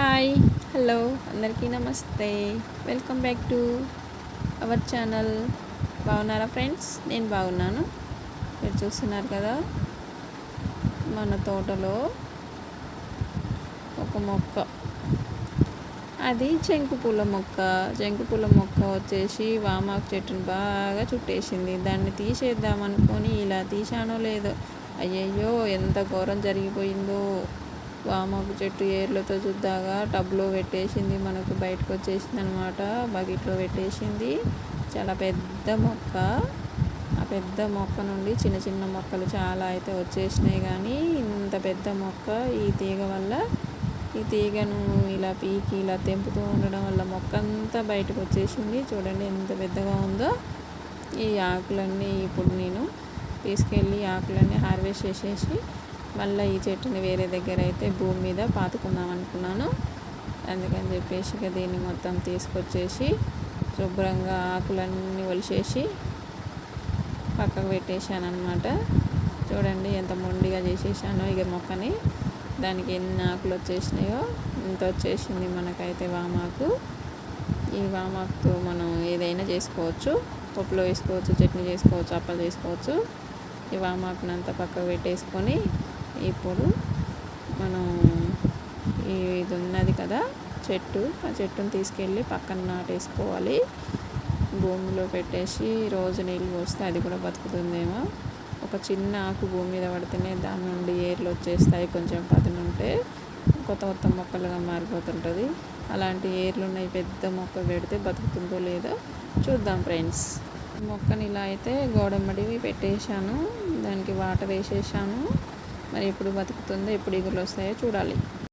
Hi hello అందరికీ నమస్తే. Welcome back to our channel. బాగున్నారా ఫ్రెండ్స్? నేను బాగున్నాను. మీరు చూస్తున్నారు కదా, మన తోటలో ఒక మొక్క, అది శంకుపూల మొక్క. శంకుపూల మొక్క వచ్చేసి వామాకు చెట్టును బాగా చుట్టేసింది. దాన్ని తీసేద్దామనుకొని ఇలా తీసానో లేదో, అయ్యయ్యో ఎంత ఘోరం జరిగిపోయిందో. వామాకు చెట్టు ఏర్లతో చూద్దాగా టబ్లో పెట్టేసింది, మనకు బయటకు వచ్చేసింది అనమాట. బకెట్లో పెట్టేసింది. చాలా పెద్ద మొక్క. ఆ పెద్ద మొక్క నుండి చిన్న చిన్న మొక్కలు చాలా అయితే వచ్చేసినాయి, కానీ ఇంత పెద్ద మొక్క ఈ తీగ వల్ల, ఈ తీగను ఇలా పీకి ఇలా తెంపుతూ ఉండడం వల్ల మొక్క అంతా బయటకు వచ్చేసింది. చూడండి ఎంత పెద్దగా ఉందో. ఈ ఆకులన్నీ ఇప్పుడు నేను తీసుకెళ్ళి ఆకులన్నీ హార్వెస్ట్ చేసేసి మళ్ళీ ఈ చెట్టుని వేరే దగ్గర అయితే భూమి మీద పాతుకుందాం అనుకున్నాను. అందుకని చెప్పేసి ఇక దీన్ని మొత్తం తీసుకొచ్చేసి శుభ్రంగా ఆకులన్నీ ఒలిసేసి పక్కకు పెట్టేశాను అనమాట. చూడండి ఎంత మొండిగా చేసేసానో ఇక మొక్కని. దానికి ఎన్ని ఆకులు వచ్చేసినాయో ఇంత వచ్చేసింది మనకైతే వామాకు. ఈ వామాకుతో మనం ఏదైనా చేసుకోవచ్చు, పప్పులో వేసుకోవచ్చు, చట్నీ చేసుకోవచ్చు, అప్పలు చేసుకోవచ్చు. ఈ వామాకునంతా పక్కకు పెట్టేసుకొని ఇప్పుడు మనం ఇది ఉన్నది కదా చెట్టు, ఆ చెట్టును తీసుకెళ్ళి పక్కన నాటేసుకోవాలి. భూమిలో పెట్టేసి రోజు నీళ్ళు పోస్తే అది కూడా బతుకుతుందేమో. ఒక చిన్న ఆకు భూమి మీద పడితేనే దాని నుండి ఏర్లు వచ్చేస్తాయి. కొంచెం పదునుంటే కొత్త కొత్త మొక్కలుగా మారిపోతుంటుంది. అలాంటి ఏర్లు ఉన్నాయి. పెద్ద మొక్క పెడితే బతుకుతుందో లేదో చూద్దాం ఫ్రెండ్స్. మొక్కని ఇలా అయితే గోడమ్మడివి పెట్టేశాను, దానికి వాటర్ వేసేసాను. మరి ఎప్పుడు బతుకుతుందో, ఎప్పుడు ఇగులు వస్తాయో చూడాలి.